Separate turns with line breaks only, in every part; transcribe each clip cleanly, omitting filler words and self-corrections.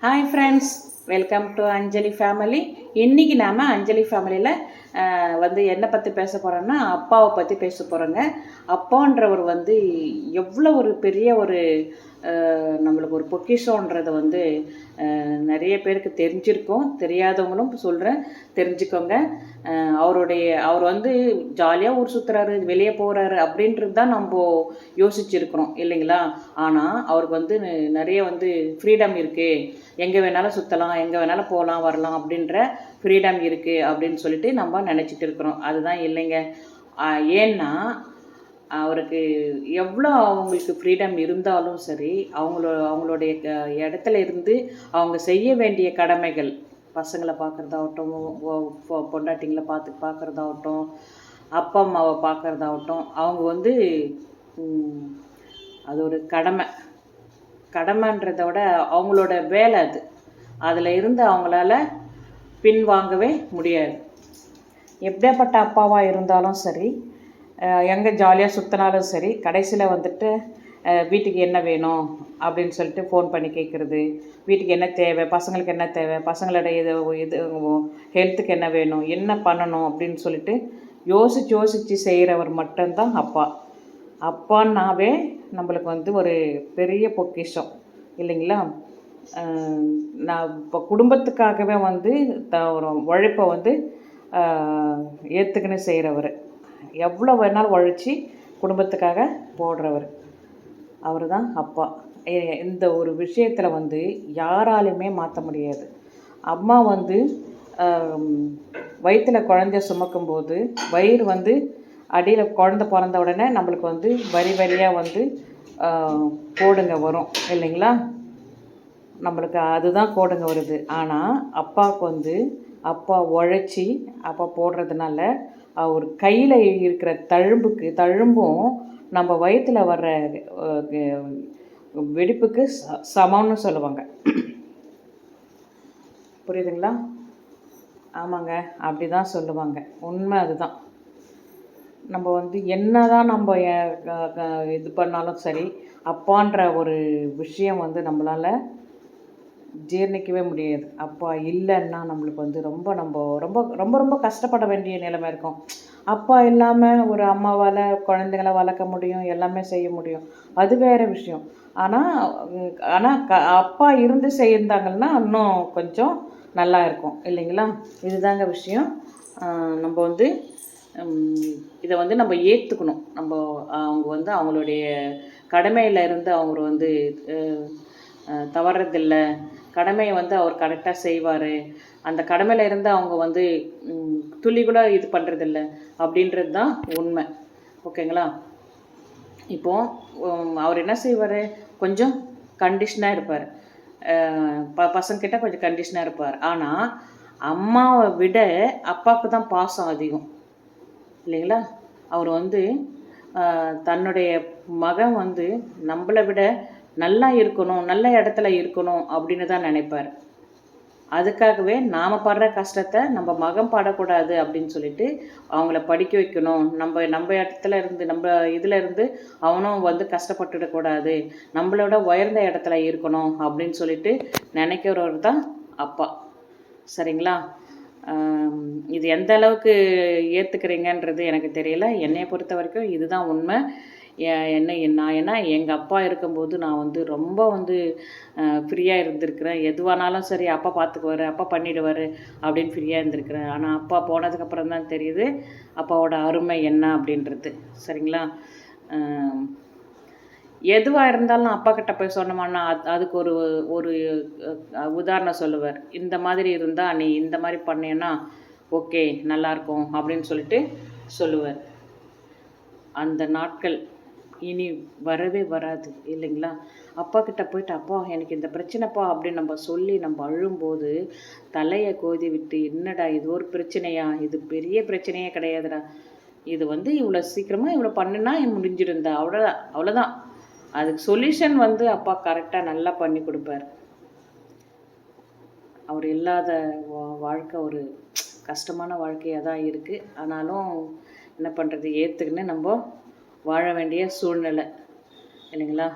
Hi friends, welcome to Anjali family. இன்றைக்கி நாம் அஞ்சலி ஃபேமிலியில் என்ன பற்றி பேச போகிறோன்னா, அப்பாவை பற்றி பேச போகிறோங்க. அப்பான்றவர் எவ்வளோ ஒரு பெரிய ஒரு நம்மளுக்கு ஒரு பொக்கிஷன்றதை நிறைய பேருக்கு தெரிஞ்சிருக்கோம். தெரியாதவங்களும் சொல்கிறேன், தெரிஞ்சுக்கோங்க. அவர் ஜாலியாக ஊர் சுற்றுறாரு, வெளியே போகிறாரு அப்படின்றது தான் நம்ம யோசிச்சிருக்கிறோம் இல்லைங்களா. ஆனால் அவருக்கு நிறைய ஃப்ரீடம் இருக்குது, எங்கே வேணாலும் சுற்றலாம், எங்கே வேணாலும் போகலாம் வரலாம் அப்படின்ற ஃப்ரீடம் இருக்குது அப்படின்னு சொல்லிட்டு நம்ம நினச்சிட்டு இருக்கிறோம். அதுதான் இல்லைங்க. ஏன்னா அவருக்கு எவ்வளோ அவங்களுக்கு ஃப்ரீடம் இருந்தாலும் சரி, அவங்களுடைய இடத்துல இருந்து அவங்க செய்ய வேண்டிய கடமைகள், பசங்களை பார்க்குறதாகட்டும், பொண்டாட்டிங்களை பார்க்குறதாகட்டும், அப்பா அம்மாவை பார்க்குறதாகட்டும், அவங்க அது ஒரு கடமைன்றதை விட அவங்களோட வேலை அது. அதில் இருந்து அவங்களால பின்வாங்கவே முடியாது. எப்படியாப்பட்ட அப்பாவாக இருந்தாலும் சரி, எங்கே ஜாலியாக சுற்றினாலும் சரி, கடைசியில் வீட்டுக்கு என்ன வேணும் அப்படின்னு சொல்லிட்டு ஃபோன் பண்ணி கேட்குறது, வீட்டுக்கு என்ன தேவை, பசங்களுக்கு என்ன தேவை, பசங்களோட இது ஹெல்த்துக்கு என்ன வேணும், என்ன பண்ணணும் அப்படின்னு சொல்லிட்டு யோசித்து செய்கிறவர் மட்டும்தான் அப்பா. அப்பான்னாவே நம்மளுக்கு ஒரு பெரிய பொக்கிஷம் இல்லைங்களா. நான் இப்போ குடும்பத்துக்காகவே ஒரு உழைப்பை ஏற்றுக்குன்னு செய்கிறவர், எவ்வளோ வேணாலும் உழைச்சி குடும்பத்துக்காக போடுறவர், அவர் தான் அப்பா. இந்த ஒரு விஷயத்தில் யாராலையுமே மாற்ற முடியாது. அம்மா வயிற்றில் குழந்தை சுமக்கும்போது வயிறு அடியில் குழந்தை பிறந்த உடனே நம்மளுக்கு வரி வரியாக கோடுங்க வரும் இல்லைங்களா. நம்மளுக்கு அதுதான் கோடுங்க வருது. ஆனால் அப்பாவுக்கு அப்பா உழைச்சி அப்பா போடுறதுனால அவர் கையில் இருக்கிற தழும்பும் நம்ம வயிற்றில் வர்ற வெடிப்புக்கு சமம்னு சொல்லுவாங்க. புரியுதுங்களா? ஆமாங்க, அப்படி தான் சொல்லுவாங்க. உண்மை அதுதான். நம்ம என்ன தான் நம்ம இது பண்ணாலும் சரி, அப்பான்ற ஒரு விஷயம் நம்மளால் ஜீர்ணிக்கவே முடியாது. அப்பா இல்லைன்னா நம்மளுக்கு ரொம்ப ரொம்ப ரொம்ப கஷ்டப்பட வேண்டிய நிலைமை இருக்கும். அப்பா இல்லாமல் ஒரு அம்மாவால் குழந்தைங்கள வளர்க்க முடியும், எல்லாமே செய்ய முடியும், அது வேறு விஷயம். ஆனால் அப்பா இருந்து செய்யிருந்தாங்கன்னா இன்னும் கொஞ்சம் நல்லா இருக்கும் இல்லைங்களா. இதுதாங்க விஷயம். நம்ம இதை நம்ம ஏற்றுக்கணும். அவங்க அவங்களுடைய கடமையில் இருந்து அவங்க தவறதில்லை. கடமையை அவர் கரெக்டாக செய்வார். அந்த கடமையில் இருந்து அவங்க துளி கூட இது பண்ணுறதில்ல அப்படின்றது தான் உண்மை. ஓகேங்களா. இப்போது அவர் என்ன செய்வார், கொஞ்சம் கண்டிஷனாக இருப்பார், பசங்கிட்ட கொஞ்சம் கண்டிஷனாக இருப்பார். ஆனால் அம்மாவை விட அப்பாவுக்கு தான் பாசம் அதிகம் இல்லைங்களா. அவர் தன்னுடைய மகன் நம்மளை விட நல்லா இருக்கணும், நல்ல இடத்துல இருக்கணும் அப்படின்னு தான் நினைப்பார். அதுக்காகவே நாம் படுற கஷ்டத்தை நம்ம மகன் படக்கூடாது அப்படின்னு சொல்லிட்டு அவங்கள படிக்க வைக்கணும். நம்ம இடத்துல இருந்து இதில் இருந்து அவனும் கஷ்டப்பட்டுடக்கூடாது, நம்மளோட உயர்ந்த இடத்துல இருக்கணும் அப்படின்னு சொல்லிட்டு நினைக்கிறவர் தான் அப்பா. சரிங்களா. இது எந்த அளவுக்கு ஏற்றுக்கிறீங்கன்றது எனக்கு தெரியல. என்னையை பொறுத்த வரைக்கும் இதுதான் உண்மை. ஏன்னா எங்கள் அப்பா இருக்கும்போது நான் ரொம்ப ஃப்ரீயாக இருந்திருக்கிறேன். எதுவானாலும் சரி அப்பா பார்த்துக்குவார், அப்பா பண்ணிவிடுவார் அப்படின்னு ஃப்ரீயாக இருந்திருக்கிறேன். ஆனால் அப்பா போனதுக்கப்புறம் தான் தெரியுது அப்பாவோட அருமை என்ன அப்படின்றது. சரிங்களா. எதுவாக இருந்தாலும் அப்பா கிட்ட போய் சொன்னோம்னா அதுக்கு ஒரு உதாரணம் சொல்லுவார். இந்த மாதிரி இருந்தால் நீ இந்த மாதிரி பண்ணேன்னா ஓகே நல்லாயிருக்கும் அப்படின்னு சொல்லிட்டு சொல்லுவார். அந்த நாட்கள் இனி வரவே வராது இல்லைங்களா. அப்பா கிட்ட போயிட்டு அப்பா எனக்கு இந்த பிரச்சனைப்பா அப்படின்னு நம்ம சொல்லி நம்ம அழும்போது தலையை கோதி விட்டு, என்னடா இது ஒரு பிரச்சனையா, இது பெரிய பிரச்சனையே கிடையாதுடா, இது இவ்வளோ சீக்கிரமாக இவ்வளோ பண்ணுனா முடிஞ்சிருந்தா அவ்வளோதான். அதுக்கு சொல்யூஷன் அப்பா கரெக்டாக நல்லா பண்ணி கொடுப்பார். அவர் இல்லாத வாழ்க்கை ஒரு கஷ்டமான வாழ்க்கையாக தான் இருக்குது. ஆனாலும் என்ன பண்ணுறது, ஏற்றுக்குன்னு நம்ம வாழ வேண்டிய சூழ்நிலை இல்லைங்களா.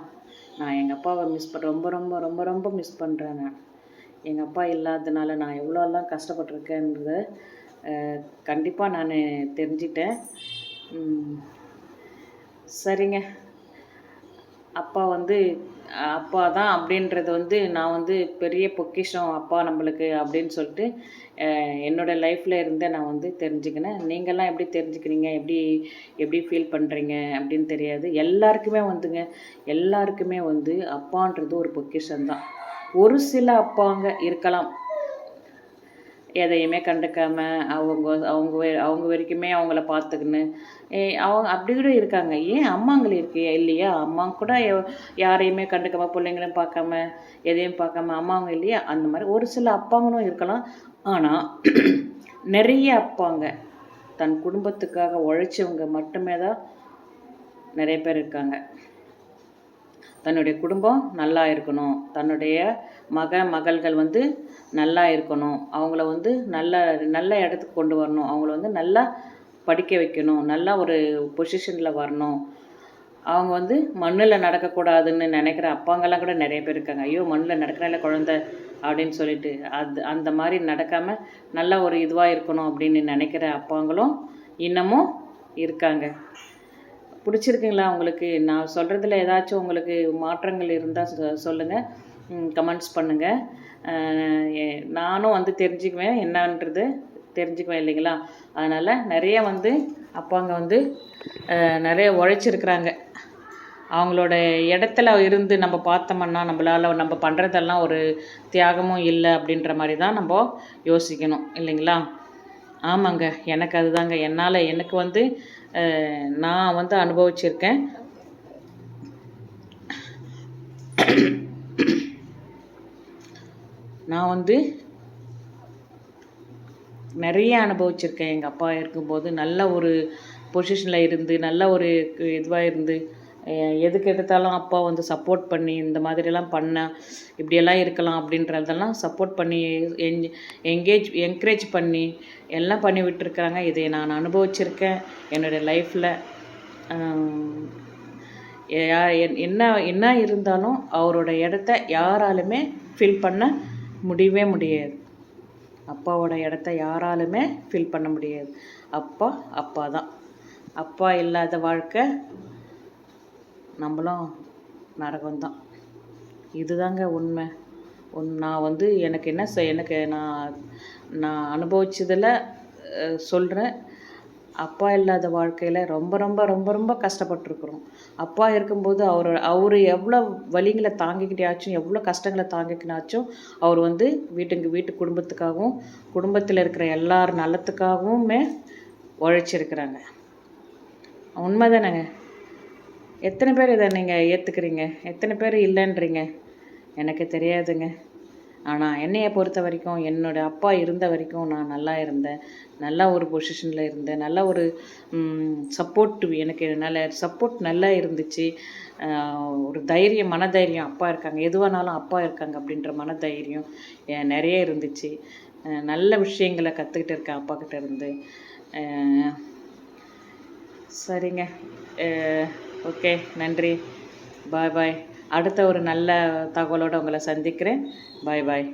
நான் எங்கள் அப்பாவை ரொம்ப ரொம்ப ரொம்ப ரொம்ப மிஸ் பண்ணுறேன். நான் எங்கள் அப்பா இல்லாததுனால நான் எவ்வளோலாம் கஷ்டப்பட்டுருக்கேன்றத கண்டிப்பாக நான் தெரிஞ்சிட்டேன். சரிங்க. அப்பா வந்து அப்பா தான் அப்படின்றது வந்து நான் வந்து பெரிய பொக்கிஷம் அப்பா நம்மளுக்கு அப்படின்னு சொல்லிட்டு என்னோடய லைஃப்பில் இருந்தே நான் வந்து தெரிஞ்சுக்கினேன். நீங்கள்லாம் எப்படி தெரிஞ்சுக்கிறீங்க, எப்படி எப்படி ஃபீல் பண்ணுறீங்க அப்படின்னு தெரியாது. எல்லாருக்குமே வந்து அப்பான்றது ஒரு பொக்கிஷம் தான். ஒரு சில அப்பாங்க இருக்கலாம், எதையுமே கண்டுக்காம அவங்க அவங்க அவங்க வரைக்குமே அவங்கள பார்த்துக்கின்னு அவங்க அப்படி கூட இருக்காங்க. ஏன் அம்மாங்கள் இருக்கு இல்லையா? அம்மா கூட யாரையுமே கண்டுக்காம, பிள்ளைங்களும் பார்க்காம, எதையும் பார்க்காம அம்மாங்க இல்லையா? அந்த மாதிரி ஒரு சில அப்பாங்களும் இருக்கலாம். ஆனால் நிறைய அப்பாங்க தன் குடும்பத்துக்காக உழைச்சவங்க மட்டுமே தான் நிறைய பேர் இருக்காங்க. தன்னுடைய குடும்பம் நல்லா இருக்கணும், தன்னுடைய மகள்கள் வந்து நல்லா இருக்கணும், அவங்கள வந்து நல்ல நல்ல இடத்துக்கு கொண்டு வரணும், அவங்கள வந்து நல்லா படிக்க வைக்கணும், நல்லா ஒரு பொசிஷனில் வரணும், அவங்க வந்து மண்ணில் நடக்கக்கூடாதுன்னு நினைக்கிற அப்பாங்கெல்லாம் கூட நிறைய பேர் இருக்காங்க. ஐயோ மண்ணில் நடக்கிறதில்ல குழந்தை அப்படின்னு சொல்லிட்டு அந்த மாதிரி நடக்காமல் நல்ல ஒரு இதுவாக இருக்கணும் அப்படின்னு நினைக்கிற அப்பாங்களும் இன்னமும் இருக்காங்க. பிடிச்சிருக்குங்களா உங்களுக்கு? நான் சொல்கிறதுல ஏதாச்சும் உங்களுக்கு மாற்றங்கள் இருந்தால் சொல்லுங்கள், கமெண்ட்ஸ் பண்ணுங்கள். நானும் வந்து தெரிஞ்சுக்குவேன், என்னன்றது தெரிஞ்சுக்குவேன் இல்லைங்களா? அதனால் நிறைய வந்து அப்பாங்க வந்து நிறைய உழைச்சிருக்கிறாங்க. அவங்களோட இடத்துல இருந்து நம்ம பார்த்தோம்னா நம்மளால் நம்ம பண்ணுறதெல்லாம் ஒரு தியாகமும் இல்லை அப்படின்ற மாதிரி தான் நம்ம யோசிக்கணும் இல்லைங்களா? ஆமாங்க, எனக்கு அதுதாங்க. எனக்கு வந்து நான் வந்து அனுபவிச்சிருக்கேன். நான் வந்து நிறைய அனுபவிச்சிருக்கேன். எங்கள் அப்பா இருக்கும்போது நல்ல ஒரு பொசிஷனில் இருந்து, நல்ல ஒரு இதுவாக இருந்து, எதுக்கு எடுத்தாலும் அப்பா வந்து சப்போர்ட் பண்ணி, இந்த மாதிரிலாம் பண்ணேன், இப்படியெல்லாம் இருக்கலாம் அப்படின்றதெல்லாம் சப்போர்ட் பண்ணி, என்கரேஜ் பண்ணி எல்லாம் பண்ணி விட்டுருக்காங்க. இதை நான் அனுபவிச்சிருக்கேன் என்னோடய லைஃப்பில். என்ன இருந்தாலும் அவரோட இடத்த யாராலுமே ஃபில் பண்ண முடியவே முடியாது. அப்பாவோட இடத்த யாராலுமே ஃபில் பண்ண முடியாது. அப்பா தான். அப்பா இல்லாத வாழ்க்கை நம்மளும் நரகம்தான். இதுதாங்க உண்மை. நான் வந்து எனக்கு நான் அனுபவிச்சதில் சொல்கிறேன். அப்பா இல்லாத வாழ்க்கையில் ரொம்ப ரொம்ப ரொம்ப ரொம்ப கஷ்டப்பட்டுருக்குறோம். அப்பா இருக்கும்போது அவர் எவ்வளோ வலிகளை தாங்கிக்கிட்டாச்சும், எவ்வளோ கஷ்டங்களை தாங்கிக்கினாச்சும் அவர் வந்து வீட்டு குடும்பத்துக்காகவும், குடும்பத்தில் இருக்கிற எல்லார் நலத்துக்காகவுமே உழைச்சிருக்கிறாங்க. உண்மை தானேங்க? எத்தனை பேர் இதை நீங்கள் ஏற்றுக்கிறீங்க? எத்தனை பேர் இல்லைன்றீங்க? எனக்கு தெரியாதுங்க. ஆனால் என்னையை பொறுத்த வரைக்கும், என்னோடய அப்பா இருந்த வரைக்கும் நான் நல்லா இருந்தேன், நல்ல ஒரு பொசிஷனில் இருந்தேன், நல்ல ஒரு எனக்கு சப்போர்ட் நல்லா இருந்துச்சு. ஒரு மனதைரியம் அப்பா இருக்காங்க, எதுவானாலும் அப்பா இருக்காங்க அப்படின்ற மனதைரியம் நிறைய இருந்துச்சு. நல்ல விஷயங்களை கற்றுக்கிட்டு இருக்கேன் அப்பாக்கிட்ட இருந்து. சரிங்க, ஓகே, நன்றி, பாய் பாய். அடுத்த ஒரு நல்ல தகவலோடு உங்களை சந்திக்கிறேன். பாய் பாய்.